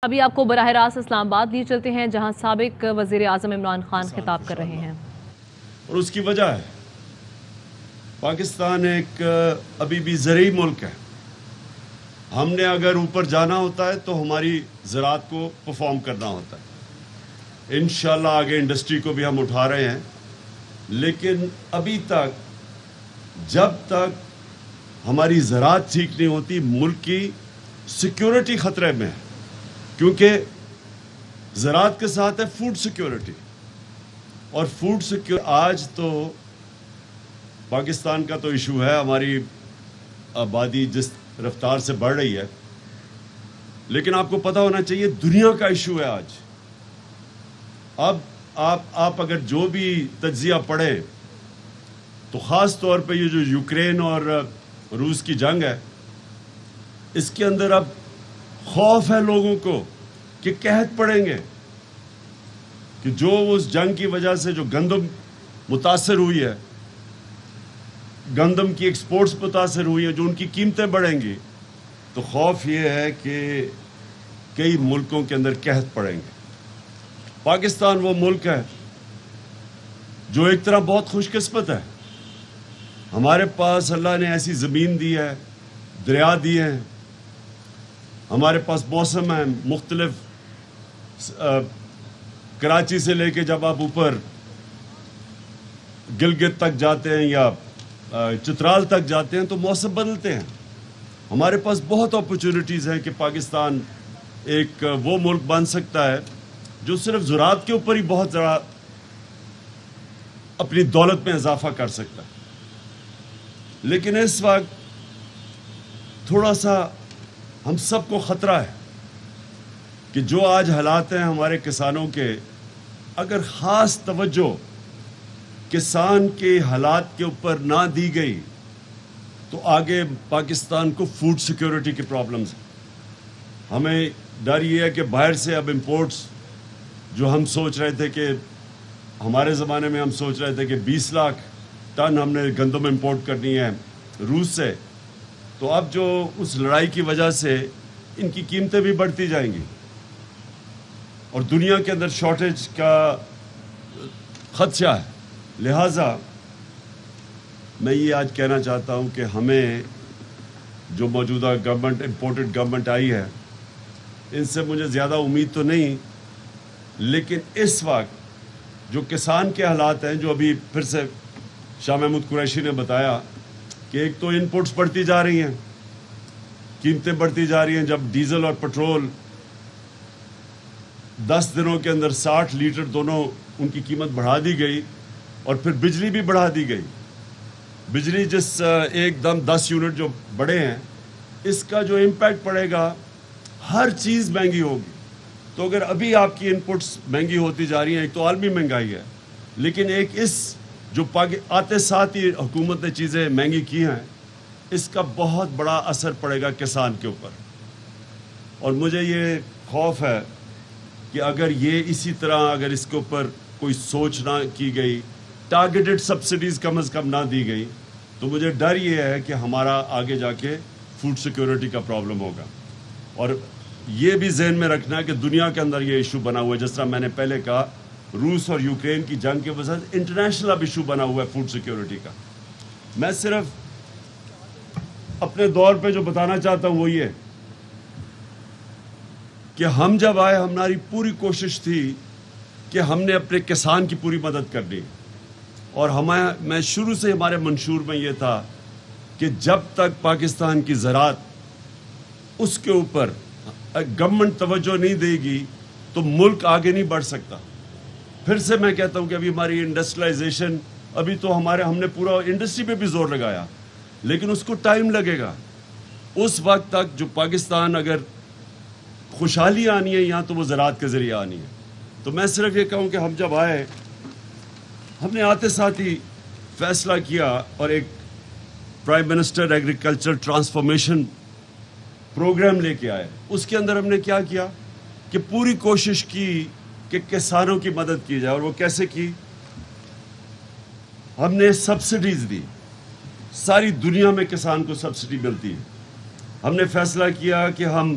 ابھی آپ کو براہ راست اسلام آباد لیے چلتے ہیں جہاں سابق وزیر اعظم عمران خان خطاب کر رہے ہیں اور اس کی وجہ ہے پاکستان ایک ابھی بھی زرعی ملک ہے. ہم نے اگر اوپر جانا ہوتا ہے تو ہماری زراعت کو پرفارم کرنا ہوتا ہے. انشاءاللہ آگے انڈسٹری کو بھی ہم اٹھا رہے ہیں, لیکن ابھی تک جب تک ہماری زراعت ٹھیک نہیں ہوتی ملک کی سیکیورٹی خطرے میں ہے, کیونکہ زراعت کے ساتھ ہے فوڈ سیکیورٹی. اور فوڈ سیکیورٹی آج تو پاکستان کا تو ایشو ہے, ہماری آبادی جس رفتار سے بڑھ رہی ہے, لیکن آپ کو پتہ ہونا چاہیے دنیا کا ایشو ہے آج. اب آپ اگر جو بھی تجزیہ پڑھیں تو خاص طور پہ یہ جو یوکرین اور روس کی جنگ ہے, اس کے اندر اب خوف ہے لوگوں کو کہ قحط پڑیں گے, کہ جو اس جنگ کی وجہ سے جو گندم متاثر ہوئی ہے, گندم کی ایکسپورٹس متاثر ہوئی ہیں, جو ان کی قیمتیں بڑھیں گی, تو خوف یہ ہے کہ کئی ملکوں کے اندر قحط پڑیں گے. پاکستان وہ ملک ہے جو ایک طرح بہت خوش قسمت ہے. ہمارے پاس اللہ نے ایسی زمین دی ہے, دریا دیے ہیں, ہمارے پاس موسم ہے مختلف. کراچی سے لے کے جب آپ اوپر گلگت تک جاتے ہیں یا چترال تک جاتے ہیں تو موسم بدلتے ہیں. ہمارے پاس بہت اپرچونٹیز ہیں کہ پاکستان ایک وہ ملک بن سکتا ہے جو صرف زراعت کے اوپر ہی بہت ذرا اپنی دولت میں اضافہ کر سکتا ہے. لیکن اس وقت تھوڑا سا ہم سب کو خطرہ ہے کہ جو آج حالات ہیں ہمارے کسانوں کے, اگر خاص توجہ کسان کے حالات کے اوپر نہ دی گئی تو آگے پاکستان کو فوڈ سیکیورٹی کی پرابلمز ہیں. ہمیں ڈر یہ ہے کہ باہر سے اب امپورٹس جو ہم سوچ رہے تھے کہ ہمارے زمانے میں ہم سوچ رہے تھے کہ 20 لاکھ ٹن ہم نے گندم امپورٹ کرنی ہے روس سے, تو اب جو اس لڑائی کی وجہ سے ان کی قیمتیں بھی بڑھتی جائیں گی اور دنیا کے اندر شارٹیج کا خدشہ ہے. لہٰذا میں یہ آج کہنا چاہتا ہوں کہ ہمیں جو موجودہ گورنمنٹ امپورٹڈ گورنمنٹ آئی ہے, ان سے مجھے زیادہ امید تو نہیں, لیکن اس وقت جو کسان کے حالات ہیں, جو ابھی پھر سے شاہ محمود قریشی نے بتایا کہ ایک تو انپوٹس بڑھتی جا رہی ہیں, قیمتیں بڑھتی جا رہی ہیں. جب ڈیزل اور پٹرول 10 دنوں کے اندر 60 لیٹر دونوں ان کی قیمت بڑھا دی گئی, اور پھر بجلی بھی بڑھا دی گئی. بجلی جس ایک دم 10 یونٹ جو بڑھے ہیں, اس کا جو امپیکٹ پڑے گا, ہر چیز مہنگی ہوگی. تو اگر ابھی آپ کی انپٹس مہنگی ہوتی جا رہی ہیں, ایک تو عالمی مہنگائی ہے, لیکن ایک اس جو آتے ساتھ ہی حکومت نے چیزیں مہنگی کی ہیں, اس کا بہت بڑا اثر پڑے گا کسان کے اوپر. اور مجھے یہ خوف ہے کہ اگر یہ اسی طرح اگر اس کے اوپر کوئی سوچ نہ کی گئی, ٹارگیٹڈ سبسڈیز کم از کم نہ دی گئی, تو مجھے ڈر یہ ہے کہ ہمارا آگے جا کے فوڈ سیکیورٹی کا پرابلم ہوگا. اور یہ بھی ذہن میں رکھنا ہے کہ دنیا کے اندر یہ ایشو بنا ہوا ہے, جس طرح میں نے پہلے کہا روس اور یوکرین کی جنگ کے وجہ سے انٹرنیشنل اب ایشو بنا ہوا ہے فوڈ سیکیورٹی کا. میں صرف اپنے دور پہ جو بتانا چاہتا ہوں وہ یہ کہ ہم جب آئے, ہماری پوری کوشش تھی کہ ہم نے اپنے کسان کی پوری مدد کرنی, اور میں شروع سے ہمارے منشور میں یہ تھا کہ جب تک پاکستان کی زراعت اس کے اوپر گورنمنٹ توجہ نہیں دے گی تو ملک آگے نہیں بڑھ سکتا. پھر سے میں کہتا ہوں کہ ابھی ہماری انڈسٹریلائزیشن, ابھی تو ہم نے پورا انڈسٹری پہ بھی زور لگایا, لیکن اس کو ٹائم لگے گا. اس وقت تک جو پاکستان اگر خوشحالی آنی ہے یہاں, تو وہ زراعت کے ذریعے آنی ہے. تو میں صرف یہ کہوں کہ ہم جب آئے, ہم نے آتے ساتھ ہی فیصلہ کیا اور ایک prime minister agriculture transformation programme لے کے آئے. اس کے اندر ہم نے کیا کیا کہ پوری کوشش کی کہ کسانوں کی مدد کی جائے. اور وہ کیسے کی؟ ہم نے سبسڈیز دی, ساری دنیا میں کسان کو سبسڈی ملتی ہے. ہم نے فیصلہ کیا کہ ہم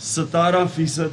17%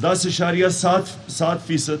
10.7%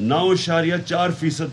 9.4%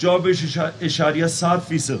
24.7%,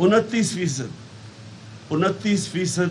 29%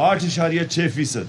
8.6%,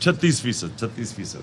36%।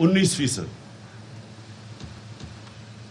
19%।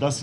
10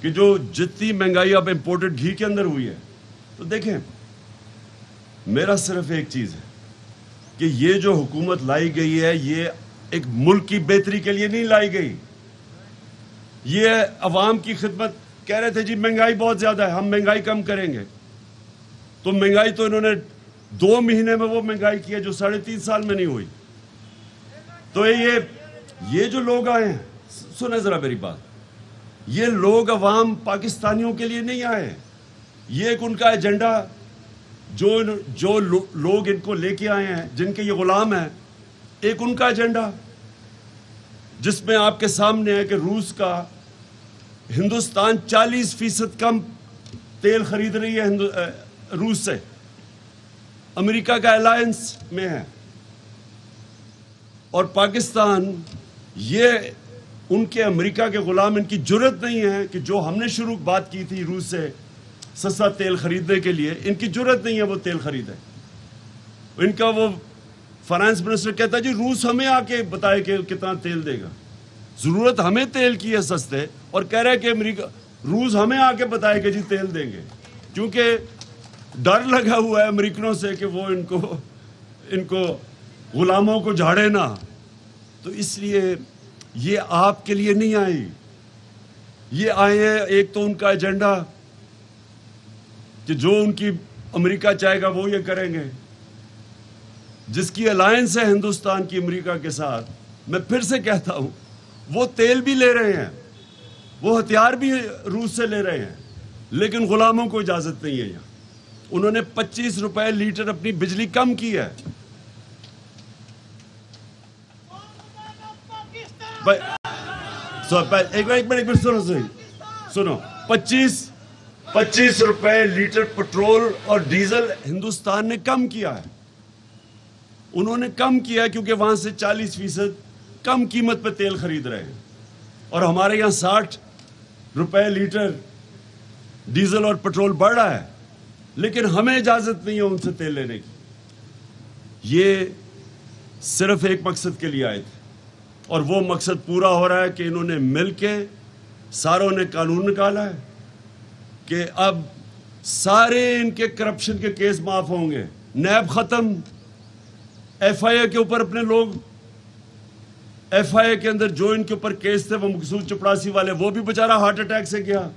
کہ جو جتنی مہنگائی اب امپورٹڈ گھی کے اندر ہوئی ہے، تو دیکھیں میرا صرف ایک چیز ہے کہ یہ جو حکومت لائی گئی ہے یہ ایک ملک کی بہتری کے لیے نہیں لائی گئی، یہ عوام کی خدمت. کہہ رہے تھے جی مہنگائی بہت زیادہ ہے، ہم مہنگائی کم کریں گے. تو مہنگائی تو انہوں نے 2 مہینے میں وہ مہنگائی کی ہے جو 3.5 سال میں نہیں ہوئی. تو یہ جو لوگ آئے ہیں، سنیں ذرا میری بات، یہ لوگ عوام پاکستانیوں کے لیے نہیں آئے. یہ ایک ان کا ایجنڈا، جو لوگ ان کو لے کے آئے ہیں، جن کے یہ غلام ہیں، ایک ان کا ایجنڈا جس میں آپ کے سامنے ہے کہ روس کا ہندوستان 40% کم تیل خرید رہی ہے روس سے، امریکہ کا الائنس میں ہے. اور پاکستان، یہ ان کے امریکہ کے غلام، ان کی جرت نہیں ہے کہ جو ہم نے شروع بات کی تھی روس سے سستا تیل خریدنے کے لیے، ان کی جرت نہیں ہے وہ تیل خریدے. ان کا وہ فائنانس منسٹر کہتا ہے جی روس ہمیں آ کے بتائے کہ کتنا تیل دے گا. ضرورت ہمیں تیل کی ہے سستے، اور کہہ رہے کہ روس ہمیں آ کے بتائے کہ جی تیل دیں گے، کیونکہ ڈر لگا ہوا ہے امریکنوں سے کہ وہ ان کو غلاموں کو جھاڑے نہ. تو اس لیے یہ آپ کے لیے نہیں آئی، یہ آئے ہیں ایک تو ان کا ایجنڈا کہ جو ان کی امریکہ چاہے گا وہ یہ کریں گے. جس کی الائنس ہے ہندوستان کی امریکہ کے ساتھ، میں پھر سے کہتا ہوں، وہ تیل بھی لے رہے ہیں، وہ ہتھیار بھی روس سے لے رہے ہیں، لیکن غلاموں کو اجازت نہیں ہے. یہاں انہوں نے 25 روپے لیٹر اپنی بجلی کم کی ہے. ایک منٹ سنو 25 روپے لیٹر پٹرول اور ڈیزل ہندوستان نے کم کیا ہے. انہوں نے کم کیا ہے کیونکہ وہاں سے 40% کم قیمت پہ تیل خرید رہے ہیں، اور ہمارے یہاں 60 روپے لیٹر ڈیزل اور پٹرول بڑھ رہا ہے، لیکن ہمیں اجازت نہیں ہے ان سے تیل لینے کی. یہ صرف ایک مقصد کے لیے آئے تھے، اور وہ مقصد پورا ہو رہا ہے کہ انہوں نے مل کے ساروں نے قانون نکالا ہے کہ اب سارے ان کے کرپشن کے کیس معاف ہوں گے. نیب ختم، ایف آئی اے کے اوپر اپنے لوگ، ایف آئی اے کے اندر جو ان کے اوپر کیس تھے وہ مقصود چپڑاسی والے، وہ بھی بیچارہ ہارٹ اٹیک سے گیا.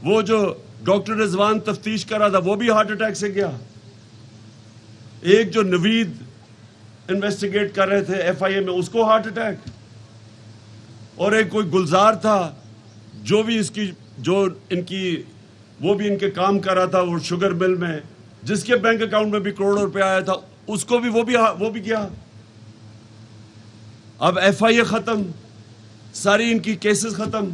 وہ جو ڈاکٹر رضوان تفتیش کر رہا تھا وہ بھی ہارٹ اٹیک سے گیا. ایک جو نوید انویسٹیگیٹ کر رہے تھے ایف آئی اے میں، اس کو ہارٹ اٹیک. اور ایک کوئی گلزار تھا جو بھی وہ بھی ان کے کام کر رہا تھا وہ شوگر مل میں، جس کے بینک اکاؤنٹ میں بھی کروڑوں روپے آیا تھا، اس کو بھی وہ بھی گیا. اب ایف آئی اے ختم، ساری ان کی کیسز ختم.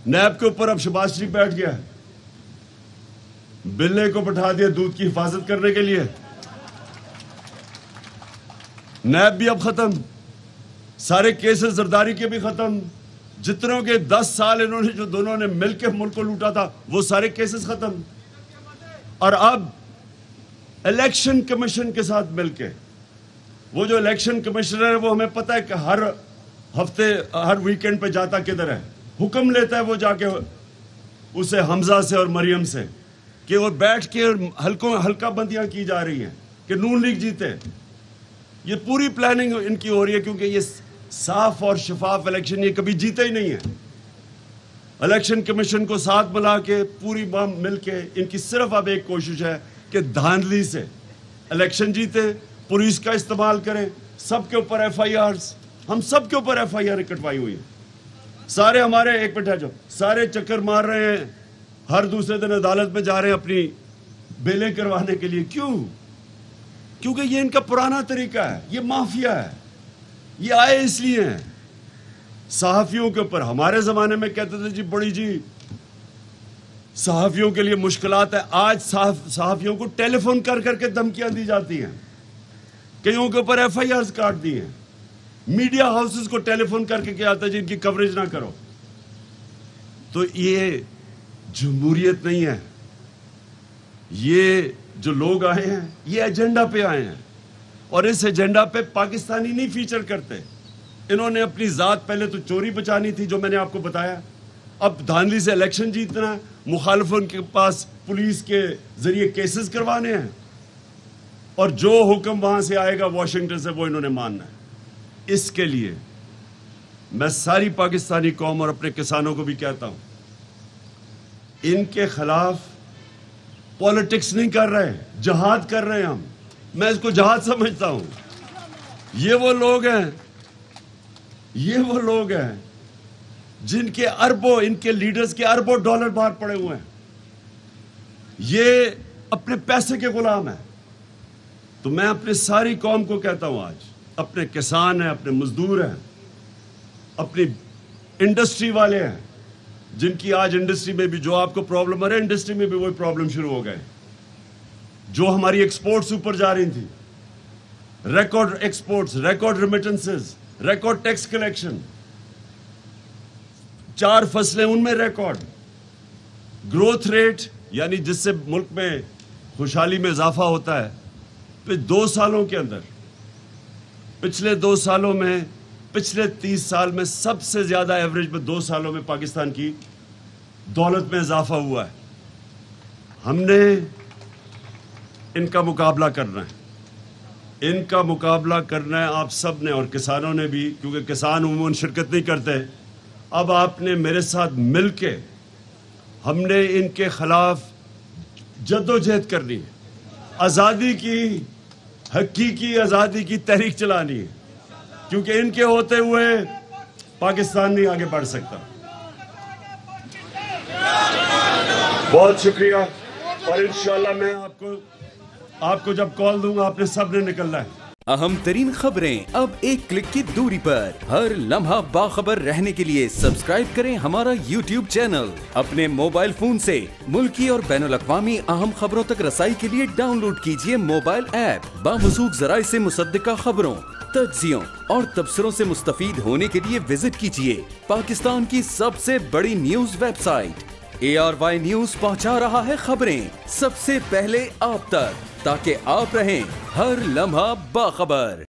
نیب کے اوپر اب شہباز شریف بیٹھ گیا ہے، بلے کو بٹھا دیا دودھ کی حفاظت کرنے کے لیے. نیب بھی اب ختم، سارے کیسز زرداری کے بھی ختم. جتنوں کے 10 سال انہوں نے جو دونوں نے مل کے ملک کو لوٹا تھا وہ سارے کیسز ختم. اور اب الیکشن کمیشن کے ساتھ مل کے، وہ جو الیکشن کمیشنر ہے وہ ہمیں پتہ ہے کہ ہر ہفتے ہر ویکینڈ پہ جاتا کدھر ہے، حکم لیتا ہے وہ جا کے اسے حمزہ سے اور مریم سے کہ وہ بیٹھ کے ہلکا بندیاں کی جا رہی ہیں کہ نون لیگ جیتے. یہ پوری پلاننگ ان کی ہو رہی ہے کیونکہ یہ صاف اور شفاف الیکشن یہ کبھی جیتے ہی نہیں ہے. الیکشن کمیشن کو ساتھ ملا کے پوری مل کے ان کی صرف اب ایک کوشش ہے کہ دھاندلی سے الیکشن جیتے، پولیس کا استعمال کریں. سب کے اوپر ایف آئی آرز، ہم سب کے اوپر ایف آئی آر کٹوائی ہوئی ہیں. سارے ہمارے ایک منٹ ہے جو سارے چکر مار رہے ہیں، ہر دوسرے دن عدالت میں جا رہے ہیں اپنی بیلیں کروانے کے لیے. کیوں؟ کیونکہ یہ ان کا پرانا طریقہ ہے، یہ مافیا ہے. یہ آئے اس لیے ہیں. صحافیوں کے اوپر ہمارے زمانے میں کہتے تھے جی بڑی جی صحافیوں کے لیے مشکلات ہے. آج صحافیوں کو ٹیلی فون کر کر کے دھمکیاں دی جاتی ہیں، کئیوں کے اوپر ایف آئی آرز کاٹ دی ہیں. میڈیا ہاؤسز کو ٹیلی فون کر کے کیا آتا ہے جی ان کی کوریج نہ کرو. تو یہ جمہوریت نہیں ہے. یہ جو لوگ آئے ہیں یہ ایجنڈا پہ آئے ہیں، اور اس ایجنڈا پہ پاکستانی نہیں فیچر کرتے. انہوں نے اپنی ذات پہلے تو چوری بچانی تھی جو میں نے آپ کو بتایا, اب دھاندلی سے الیکشن جیتنا ہے, مخالفوں کے پاس پولیس کے ذریعے کیسز کروانے ہیں, اور جو حکم وہاں سے آئے گا واشنگٹن سے وہ انہوں نے ماننا ہے. اس کے لیے میں ساری پاکستانی قوم اور اپنے کسانوں کو بھی کہتا ہوں, ان کے خلاف پالیٹکس نہیں کر رہے, جہاد کر رہے ہیں ہم. میں اس کو جہاد سمجھتا ہوں. یہ وہ لوگ ہیں جن کے اربوں, ان کے لیڈرز کے اربوں ڈالر باہر پڑے ہوئے ہیں. یہ اپنے پیسے کے غلام ہیں. تو میں اپنے ساری قوم کو کہتا ہوں, آج اپنے کسان ہیں, اپنے مزدور ہیں, اپنی انڈسٹری والے ہیں, جن کی آج انڈسٹری میں بھی جو آپ کو پرابلم آ رہا ہے, انڈسٹری میں بھی وہی پرابلم شروع ہو گئے. جو ہماری ایکسپورٹس اوپر جا رہی تھی, record exports, record remittances, record tax collection, 4 فصلیں ان میں ریکارڈ, گروتھ ریٹ یعنی جس سے ملک میں خوشحالی میں اضافہ ہوتا ہے, پھر 2 سالوں کے اندر, پچھلے 2 سالوں میں, پچھلے 30 سال میں سب سے زیادہ ایوریج میں 2 سالوں میں پاکستان کی دولت میں اضافہ ہوا ہے. ہم نے ان کا مقابلہ کرنا ہے, آپ سب نے, اور کسانوں نے بھی, کیونکہ کسان عموماً شرکت نہیں کرتے. اب آپ نے میرے ساتھ مل کے ہم نے ان کے خلاف جدوجہد کرنی ہے, آزادی کی, حقیقی آزادی کی تحریک چلانی ہے, کیونکہ ان کے ہوتے ہوئے پاکستان نہیں آگے بڑھ سکتا. بہت شکریہ, اور انشاءاللہ میں آپ کو جب کال دوں گا آپ نے سب نے نکلنا ہے. اہم ترین خبریں اب ایک کلک کی دوری پر. ہر لمحہ باخبر رہنے کے لیے سبسکرائب کریں ہمارا YouTube چینل. اپنے موبائل فون سے ملکی اور بین الاقوامی اہم خبروں تک رسائی کے لیے ڈاؤن لوڈ کیجیے موبائل ایپ. باموثوق ذرائع سے مصدقہ خبروں, تجزیوں اور تبصروں سے مستفید ہونے کے لیے وزٹ کیجیے پاکستان کی سب سے بڑی news website. ARY news پہنچا رہا ہے خبریں سب سے پہلے آپ تک, تاکہ آپ رہیں ہر لمحہ باخبر.